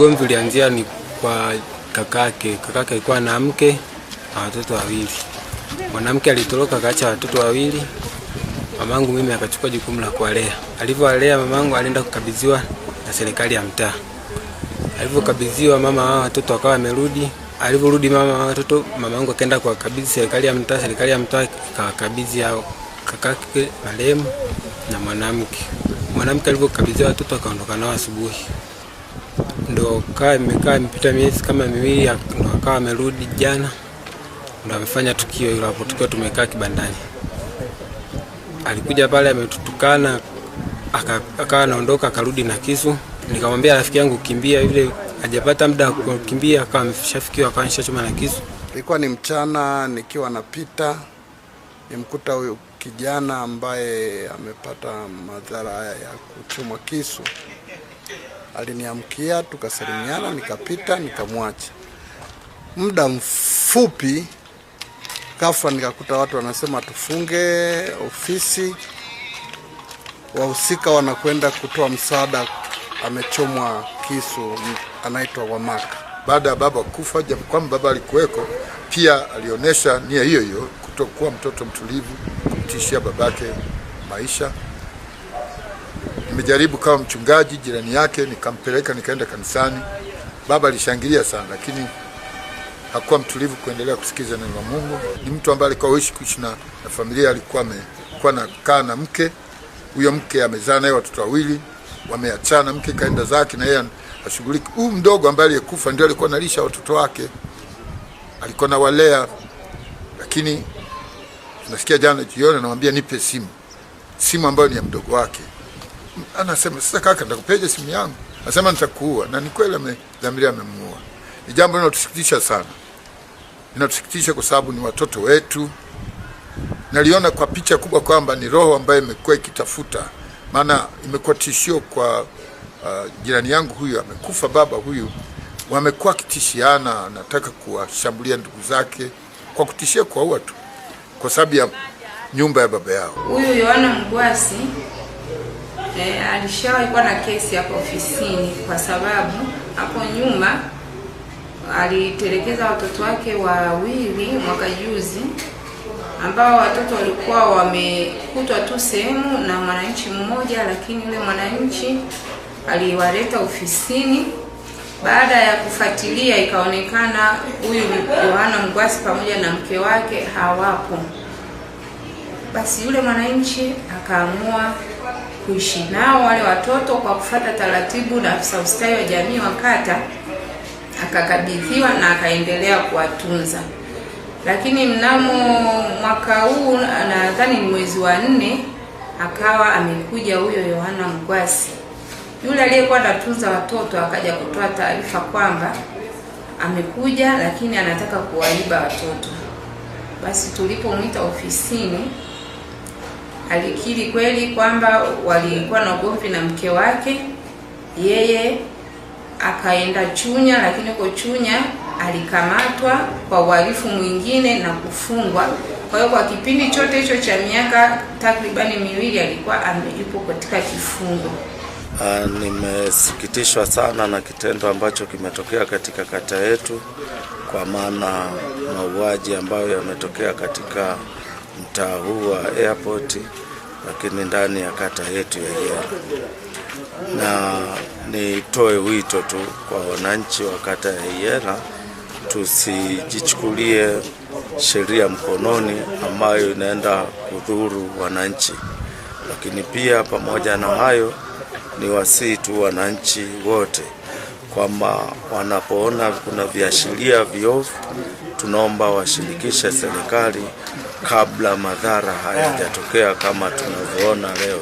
ugomvi ulianzia ni kwa kakake. Kakake alikuwa na mke na watoto wawili. Mwanamke alitoroka akaacha watoto wawili. Mamangu mimi akachukua jukumu la kuwalea. Alivyowalea mamangu alienda kukabidhiwa na serikali ya mtaa. Alivyokabidhiwa mama wa watoto akawa amerudi. Alivyorudi mama wa watoto, mamangu akaenda kuwakabidhi serikali ya mtaa. Serikali ya mtaa ikawakabidhi hao kakake marehemu na mwanamke. Mwanamke alivyokabidhiwa watoto akaondoka nao asubuhi. Ndio imekaa imepita miezi kama miwili, ndio akawa amerudi jana. Ndio amefanya tukio hilo hapo, tukiwa tumekaa kibandani. Alikuja pale ametutukana, akawa anaondoka, akarudi na kisu. Nikamwambia rafiki yangu kimbia, yule hajapata muda wa kukimbia akawa ameshafikiwa, akawa anashachoma na kisu. Ilikuwa ni mchana, nikiwa napita nimkuta huyo kijana ambaye amepata madhara ya kuchomwa kisu. Aliniamkia, tukasalimiana, nikapita, nikamwacha. Muda mfupi ghafla nikakuta watu wanasema tufunge ofisi, wahusika wanakwenda kutoa msaada, amechomwa kisu, anaitwa Wamaka. Baada ya baba kufa, japo kwamba baba alikuweko, pia alionyesha nia hiyo hiyo, kutokuwa mtoto mtulivu, kumtishia babake maisha. Nimejaribu kama mchungaji jirani yake, nikampeleka, nikaenda kanisani. Baba alishangilia sana, lakini hakuwa mtulivu kuendelea kusikiza neno la Mungu. Ni mtu ambaye alikuwa kuishi na familia, alikuwa anakaa na mke. Huyo mke amezaa naye watoto wawili, wameachana, mke kaenda zake na yeye ashughuliki. Huyu mdogo ambaye aliyekufa ndio alikuwa analisha watoto wake, alikuwa anawalea. Lakini tunasikia jana jioni anamwambia nipe simu ambayo ni ya mdogo wake. Anasema sasa kaka, nitakupeje simu yangu? Anasema nitakuua. Na ni kweli amedhamiria, amemuua. Ni jambo linalotusikitisha sana. Linatusikitisha kwa sababu ni watoto wetu. Naliona kwa picha kubwa kwamba ni roho ambayo imekuwa ikitafuta, maana imekuwa tishio kwa jirani yangu huyu amekufa, baba huyu, wamekuwa kitishiana, anataka kuwashambulia ndugu zake kwa kutishia kwa watu kwa sababu ya nyumba ya baba yao. Huyu Yohana Mgwasi alishawahi kuwa na kesi hapa ofisini kwa sababu hapo nyuma alitelekeza watoto wake wawili mwaka juzi, ambao watoto walikuwa wamekutwa tu sehemu na mwananchi mmoja, lakini yule mwananchi aliwaleta ofisini. Baada ya kufuatilia ikaonekana huyu Yohana Mgwasi pamoja na mke wake hawapo. Basi yule mwananchi akaamua kuishi nao wale watoto kwa kufuata taratibu na afisa ustawi wa jamii wa kata, akakabidhiwa na akaendelea kuwatunza. Lakini mnamo mwaka huu, nadhani ni mwezi wa 4, akawa amekuja huyo Yohana Mgwasi. Yule aliyekuwa anatunza watoto akaja kutoa taarifa kwamba amekuja lakini anataka kuwaiba watoto. Basi tulipomwita ofisini, alikiri kweli kwamba walikuwa na ugomvi na mke wake. Yeye akaenda Chunya, lakini huko Chunya alikamatwa kwa uhalifu mwingine na kufungwa. Kwa hiyo kwa kipindi chote hicho cha miaka takribani 2 alikuwa yupo katika kifungo. Nimesikitishwa sana na kitendo ambacho kimetokea katika kata yetu, kwa maana mauaji ambayo yametokea katika mtaa huu wa Airport, lakini ndani ya kata yetu ya Iyela. Na nitoe wito tu kwa wananchi wa kata ya Iyela, tusijichukulie sheria mkononi ambayo inaenda kudhuru wananchi. Lakini pia pamoja na hayo, ni wasihi tu wananchi wote kwamba wanapoona kuna viashiria viovu, tunaomba washirikishe serikali kabla madhara hayajatokea kama tunavyoona leo.